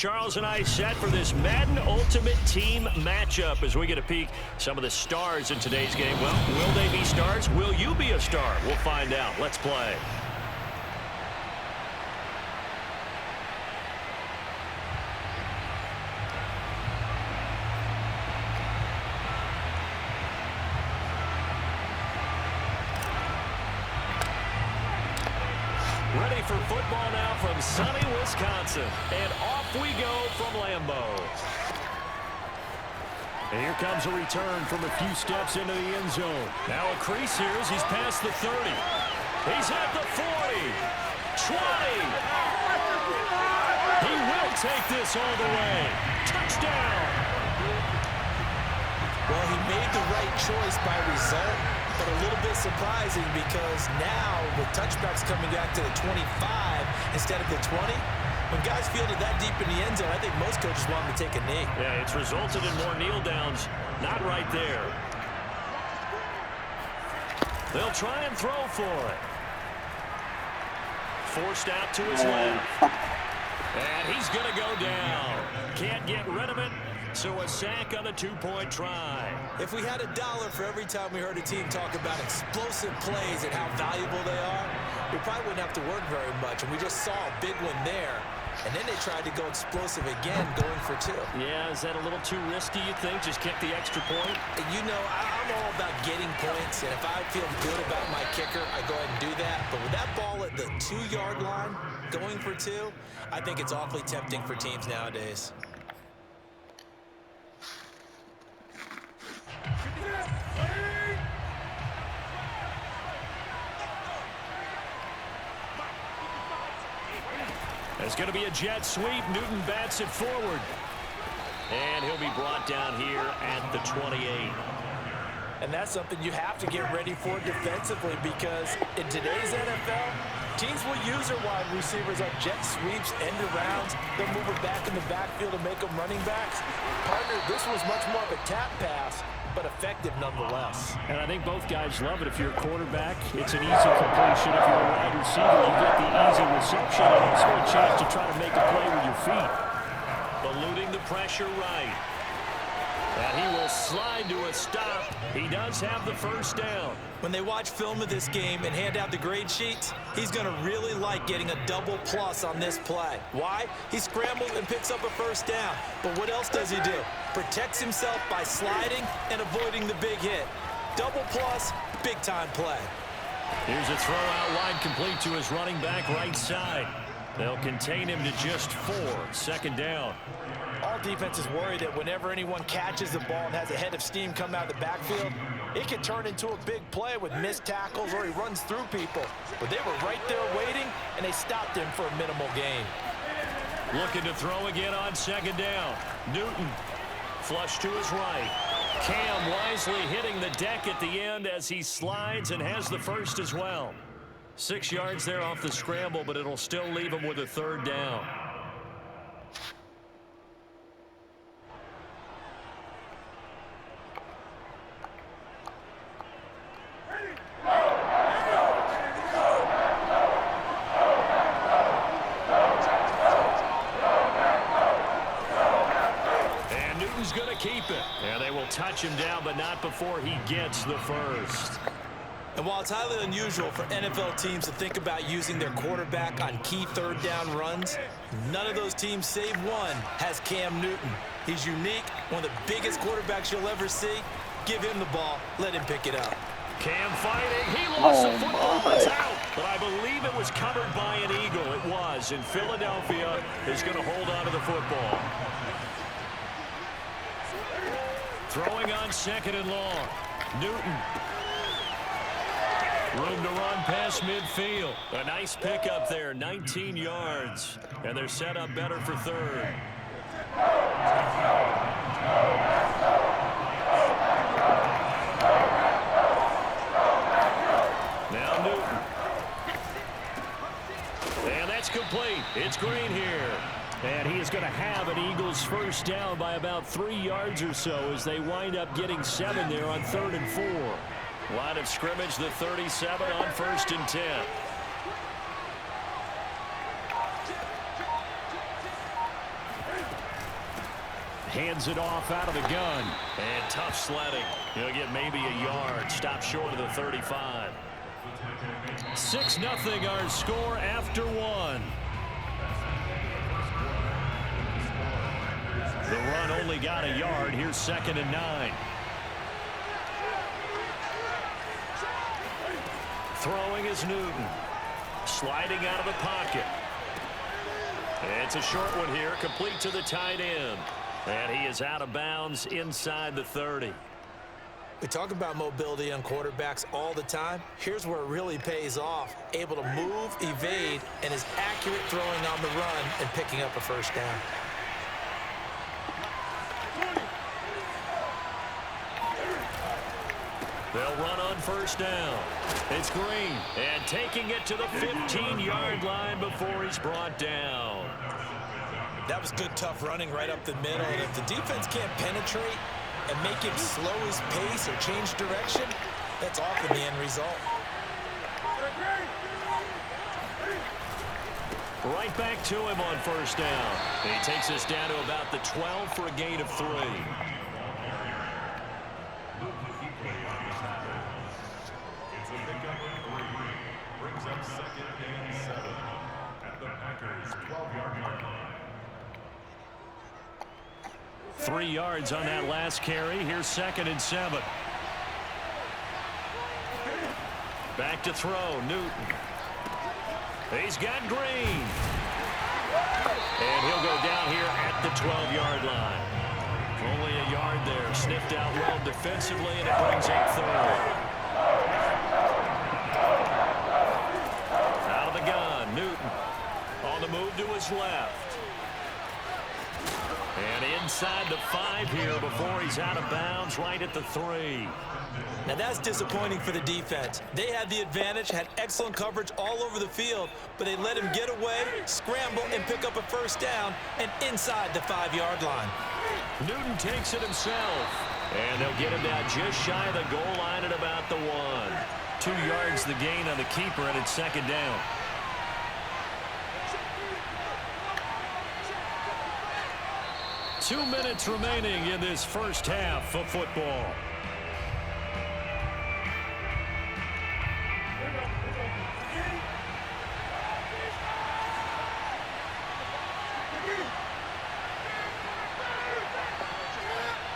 Charles and I set for this Madden Ultimate Team matchup as we get a peek some of the stars in today's game. Well, will they be stars? Will you be a star? We'll find out. Let's play. Ready for football now from sunny Wisconsin. And off we go from Lambeau. And here comes a return from a few steps into the end zone. Now a crease here as he's past the 30. He's at the 40. 20. He will take this all the way. Touchdown. Well, he made the right choice by result, but a little bit surprising because now with touchbacks coming back to the 25 instead of the 20, when guys fielded that deep in the end zone, I think most coaches want them to take a knee. Yeah, it's resulted in more kneel downs. Not right there. They'll try and throw for it. Forced out to his left. And he's going to go down. Can't get rid of it. So a sack on a two-point try. If we had $1 for every time we heard a team talk about explosive plays and how valuable they are, we probably wouldn't have to work very much. And we just saw a big one there. And then they tried to go explosive again, going for 2. Yeah, is that a little too risky, you think? Just kick the extra point? And you know, I'm all about getting points. And if I feel good about my kicker, I go ahead and do that. But with that ball at the 2-yard line, going for 2, I think it's awfully tempting for teams nowadays. It's going to be a jet sweep. Newton bats it forward. And he'll be brought down here at the 28. And that's something you have to get ready for defensively because in today's NFL, teams will use their wide receivers on jet sweeps, end arounds. They'll move it back in the backfield and make them running backs. Partner, this was much more of a tap pass, but effective nonetheless. And I think both guys love it. If you're a quarterback, it's an easy completion. If you're a wide receiver, you get the easy reception and also a chance to try to make a play with your feet. Eluding the pressure right. And he will slide to a stop. He does have the first down. When they watch film of this game and hand out the grade sheets, he's going to really like getting a double plus on this play. Why? He scrambles and picks up a first down. But what else does he do? Protects himself by sliding and avoiding the big hit. Double plus, big-time play. Here's a throw out wide complete to his running back right side. They'll contain him to just 4. Second down. All defenses worry that whenever anyone catches the ball and has a head of steam come out of the backfield, it can turn into a big play with missed tackles or he runs through people. But they were right there waiting, and they stopped him for a minimal gain. Looking to throw again on second down. Newton, flush to his right. Cam wisely hitting the deck at the end as he slides and has the first as well. 6 yards there off the scramble, but it'll still leave him with a third down. Keep it. And they will touch him down, but not before he gets the first. And while it's highly unusual for NFL teams to think about using their quarterback on key third down runs, none of those teams, save one, has Cam Newton. He's unique, one of the biggest quarterbacks you'll ever see. Give him the ball. Let him pick it up. Cam fighting. He lost the football. It's out. But I believe it was covered by an Eagle. It was. And Philadelphia is going to hold on to the football. Throwing on second and long. Newton. Room to run past midfield. A nice pickup there, 19 yards. And they're set up better for third. Now Newton. And that's complete. It's Green here. And he is going to have an Eagles first down by about 3 yards or so as they wind up getting 7 there on 3rd and 4. Line of scrimmage, the 37 on 1st and 10. hands it off out of the gun. And tough sledding. He'll get maybe a yard. Stop short of the 35. 6-0 our score after one. The run only got a yard. Here's 2nd and 9. Throwing is Newton. Sliding out of the pocket. It's a short one here, complete to the tight end. And he is out of bounds inside the 30. We talk about mobility on quarterbacks all the time. Here's where it really pays off. Able to move, evade, and is accurate throwing on the run and picking up a first down. They'll run on first down. It's Green, and taking it to the 15-yard line before he's brought down. That was good, tough running right up the middle. And if the defense can't penetrate and make him slow his pace or change direction, that's often the end result. Right back to him on first down. He takes us down to about the 12 for a gain of 3. Brings up 2nd and 7 at the Packers 12-yard line. 3 yards on that last carry. Here's 2nd and 7. Back to throw, Newton. He's got Green. And he'll go down here at the 12-yard line. Only a yard there. Sniffed out well defensively, and it brings up 3rd. Out of the gun, Newton. On the move to his left. And inside the 5 here before he's out of bounds, right at the 3. Now that's disappointing for the defense. They had the advantage, had excellent coverage all over the field, but they let him get away, scramble, and pick up a first down, and inside the 5-yard line. Newton takes it himself, and they'll get him down just shy of the goal line at about the 1. 2 yards the gain on the keeper, and it's 2nd down. Two minutes remaining in this first half of football.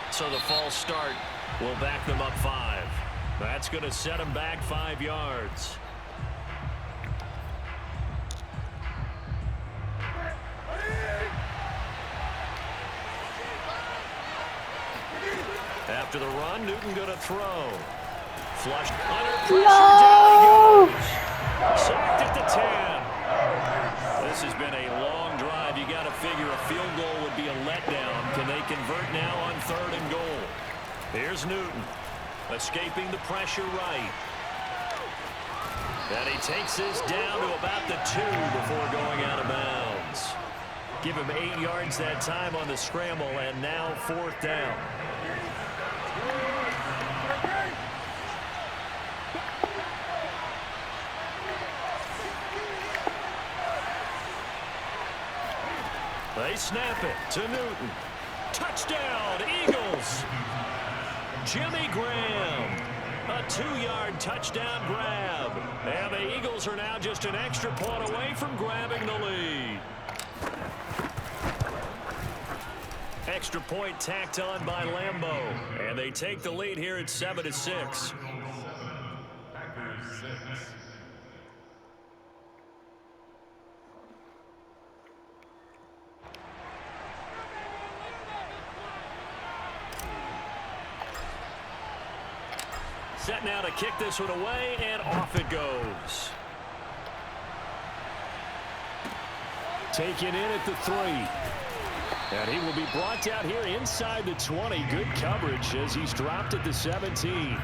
So the false start will back them up 5. That's going to set them back 5 yards. After the run, Newton going to throw. Flushed under pressure. Down he goes. Sacked at the 10. This has been a long drive. You got to figure a field goal would be a letdown. Can they convert now on 3rd and goal? Here's Newton. Escaping the pressure right. And he takes this down to about the 2 before going out of bounds. Give him 8 yards that time on the scramble, and now 4th down. They snap it to Newton. Touchdown, Eagles. Jimmy Graham. A 2-yard touchdown grab. And the Eagles are now just an extra point away from grabbing the lead. Extra point tacked on by Lambeau. And they take the lead here at 7-6. Packers 6. Set now to kick this one away, and off it goes. Taken in at the 3. And he will be brought down here inside the 20. Good coverage as he's dropped at the 17.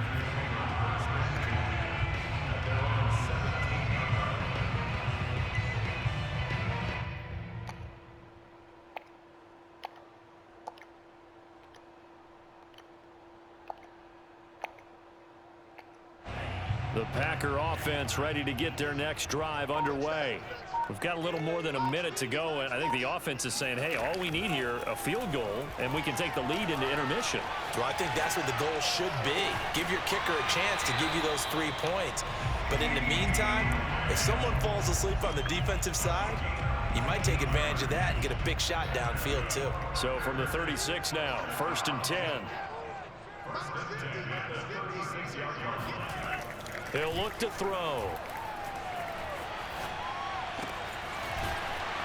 The Packer offense ready to get their next drive underway. We've got a little more than a minute to go, and I think the offense is saying, hey, all we need here, a field goal, and we can take the lead into intermission. Well, I think that's what the goal should be. Give your kicker a chance to give you those 3 points. But in the meantime, if someone falls asleep on the defensive side, you might take advantage of that and get a big shot downfield, too. So from the 36 now, 1st and 10. He'll look to throw.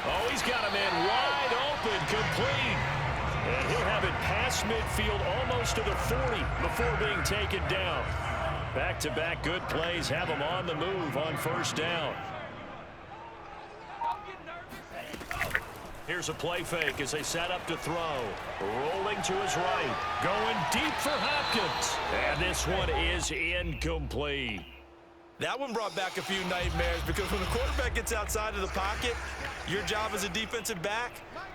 Oh, he's got a man wide open, complete. And he'll have it past midfield almost to the 40 before being taken down. Back-to-back good plays have him on the move on 1st down. Here's a play fake as they set up to throw. Rolling to his right. Going deep for Hopkins. And this one is incomplete. That one brought back a few nightmares because when the quarterback gets outside of the pocket, your job as a defensive back,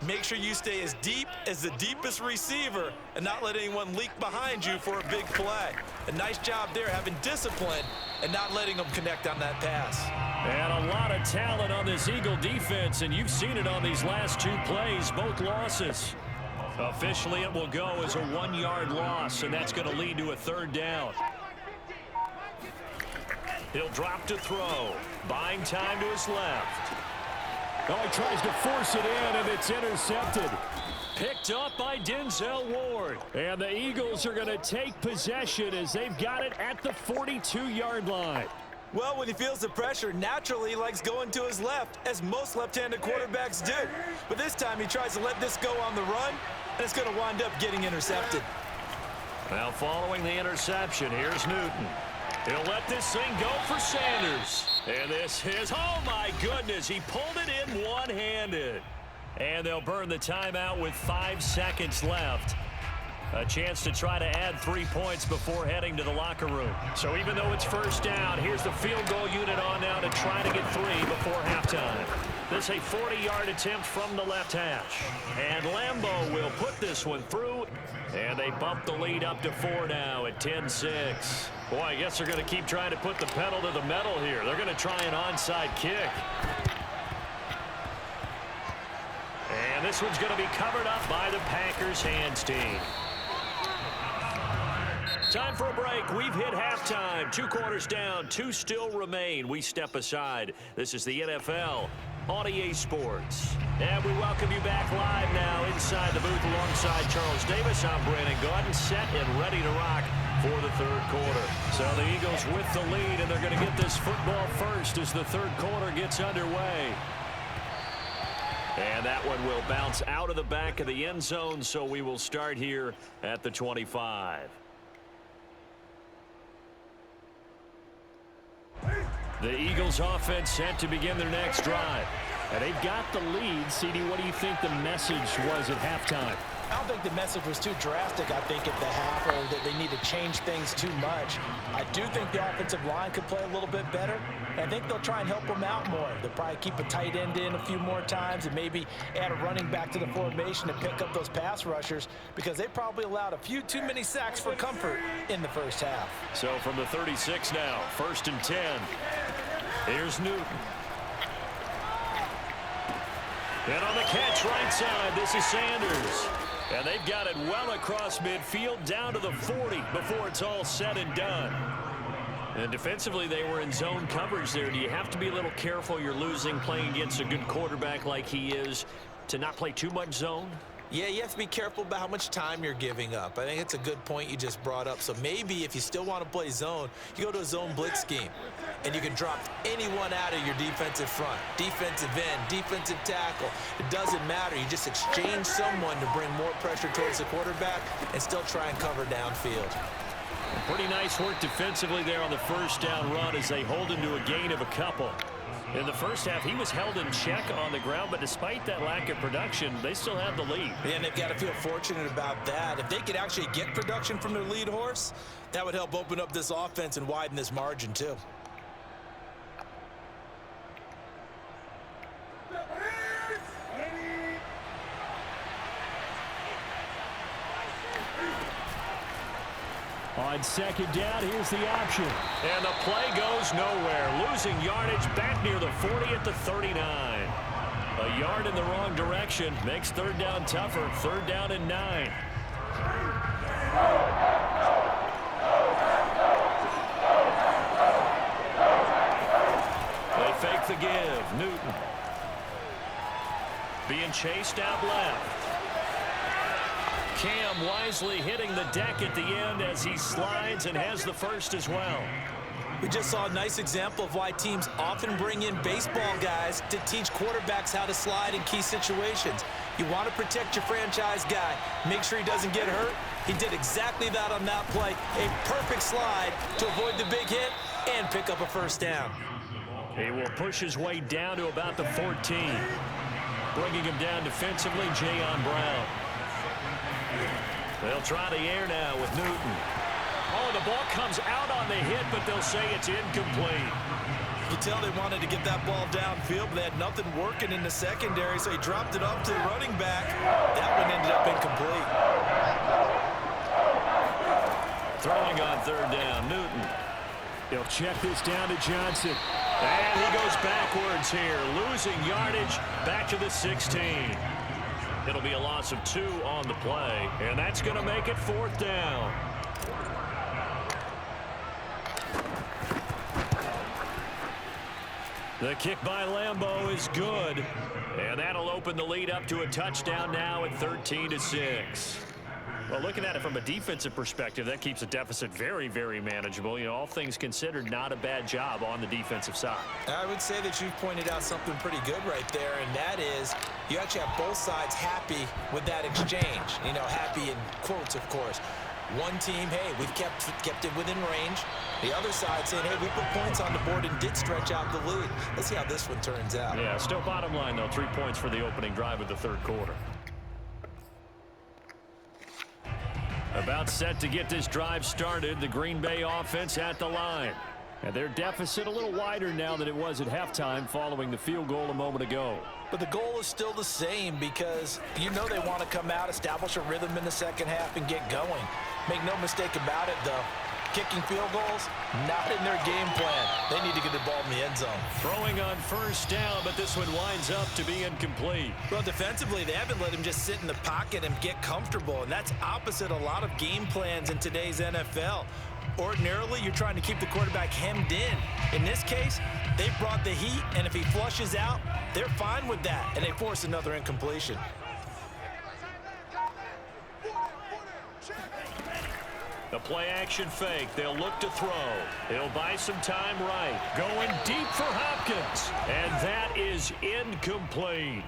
make sure you stay as deep as the deepest receiver and not let anyone leak behind you for a big play. A nice job there having discipline and not letting them connect on that pass. And a lot of talent on this Eagle defense, and you've seen it on these last 2 plays, both losses. Officially, it will go as a 1-yard loss, and that's going to lead to a 3rd down. He'll drop to throw. Buying time to his left. Oh, he tries to force it in, and it's intercepted. Picked up by Denzel Ward. And the Eagles are going to take possession as they've got it at the 42-yard line. Well, when he feels the pressure, naturally he likes going to his left, as most left-handed quarterbacks do. But this time he tries to let this go on the run, and it's going to wind up getting intercepted. Now following the interception, here's Newton. He'll let this thing go for Sanders. And this is, oh my goodness, he pulled it in one-handed. And they'll burn the timeout with 5 seconds left. A chance to try to add 3 points before heading to the locker room. So even though it's 1st down, here's the field goal unit on now to try to get 3 before halftime. This is a 40-yard attempt from the left hash. And Lambeau will put this one through. And they bump the lead up to 4 now at 10-6. Boy, I guess they're going to keep trying to put the pedal to the metal here. They're going to try an onside kick. And this one's going to be covered up by the Packers hands team. Time for a break. We've hit halftime. 2 quarters down. 2 still remain. We step aside. This is the NFL on EA Sports. And we welcome you back live now inside the booth alongside Charles Davis. I'm Brandon Gaudin, set and ready to rock for the 3rd quarter. So the Eagles with the lead, and they're going to get this football first as the 3rd quarter gets underway. And that one will bounce out of the back of the end zone, so we will start here at the 25. The Eagles offense set to begin their next drive. And they've got the lead. CD, what do you think the message was at halftime? I don't think the message was too drastic, I think, at the half, or that they need to change things too much. I do think the offensive line could play a little bit better. And I think they'll try and help them out more. They'll probably keep a tight end in a few more times and maybe add a running back to the formation to pick up those pass rushers, because they probably allowed a few too many sacks for comfort in the 1st half. So from the 36 now, 1st and 10. Here's Newton. And on the catch right side, this is Sanders. And they've got it well across midfield down to the 40 before it's all said and done. And defensively, they were in zone coverage there. Do you have to be a little careful? You're losing playing against a good quarterback like he is to not play too much zone? Yeah, you have to be careful about how much time you're giving up. I think it's a good point you just brought up. So maybe if you still want to play zone, you go to a zone blitz scheme, and you can drop anyone out of your defensive front, defensive end, defensive tackle. It doesn't matter. You just exchange someone to bring more pressure towards the quarterback and still try and cover downfield. Pretty nice work defensively there on the 1st down run as they hold him to a gain of a couple. In the 1st half, he was held in check on the ground, but despite that lack of production, they still have the lead. And they've got to feel fortunate about that. If they could actually get production from their lead horse, that would help open up this offense and widen this margin too. On second down, here's the option. And the play goes nowhere. Losing yardage back near the 40 at the 39. A yard in the wrong direction makes third down tougher. Third down and 9. They fake the give. Newton being chased out left. Cam wisely hitting the deck at the end as he slides and has the first as well. We just saw a nice example of why teams often bring in baseball guys to teach quarterbacks how to slide in key situations. You want to protect your franchise guy. Make sure he doesn't get hurt. He did exactly that on that play. A perfect slide to avoid the big hit and pick up a first down. He will push his way down to about the 14. Bringing him down defensively, Jayon Brown. They'll try the air now with Newton. Oh, the ball comes out on the hit, but they'll say it's incomplete. You tell they wanted to get that ball downfield, but they had nothing working in the secondary, so he dropped it up to the running back. That one ended up incomplete. Throwing on third down, Newton. He'll check this down to Johnson. And he goes backwards here, losing yardage back to the 16. It'll be a loss of 2 on the play, and that's going to make it fourth down. The kick by Lambeau is good, and that'll open the lead up to a touchdown now at 13-6. Well, looking at it from a defensive perspective, that keeps the deficit very, very manageable. You know, all things considered, not a bad job on the defensive side. I would say that you've pointed out something pretty good right there, and that is you actually have both sides happy with that exchange. You know, happy in quotes, of course. One team, hey, we've kept it within range. The other side saying, hey, we put points on the board and did stretch out the lead. Let's see how this one turns out. Yeah, still bottom line, though, 3 points for the opening drive of the third quarter. About set to get this drive started, the Green Bay offense at the line. And their deficit a little wider now than it was at halftime following the field goal a moment ago. But the goal is still the same because you know they want to come out, establish a rhythm in the second half, and get going. Make no mistake about it, though. Kicking field goals, not in their game plan. They need to get the ball in the end zone. Throwing on first down, but this one winds up to be incomplete. Well, defensively, they haven't let him just sit in the pocket and get comfortable, and that's opposite a lot of game plans in today's NFL. Ordinarily, you're trying to keep the quarterback hemmed in. In this case, they brought the heat, and if he flushes out, they're fine with that, and they force another incompletion. The play action fake. They'll look to throw. He'll buy some time right. Going deep for Hopkins. And that is incomplete.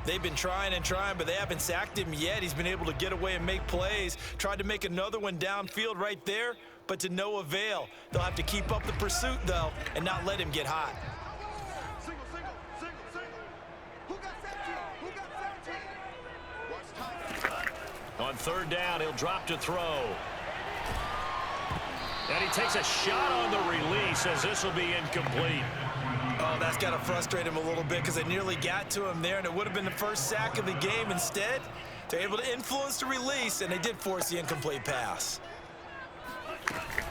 They've been trying and trying, but they haven't sacked him yet. He's been able to get away and make plays. Tried to make another one downfield right there, but to no avail. They'll have to keep up the pursuit, though, and not let him get hot. On third down, he'll drop to throw. And he takes a shot on the release as this will be incomplete. Oh, that's got to frustrate him a little bit because they nearly got to him there, and it would have been the first sack of the game. Instead, they're able to influence the release, and they did force the incomplete pass.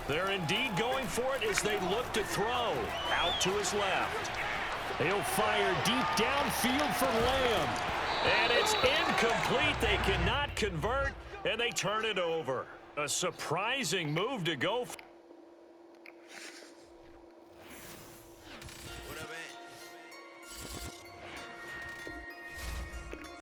They're indeed going for it as they look to throw. Out to his left. He'll fire deep downfield for Lamb. And it's incomplete. They cannot convert, and they turn it over. A surprising move to go for.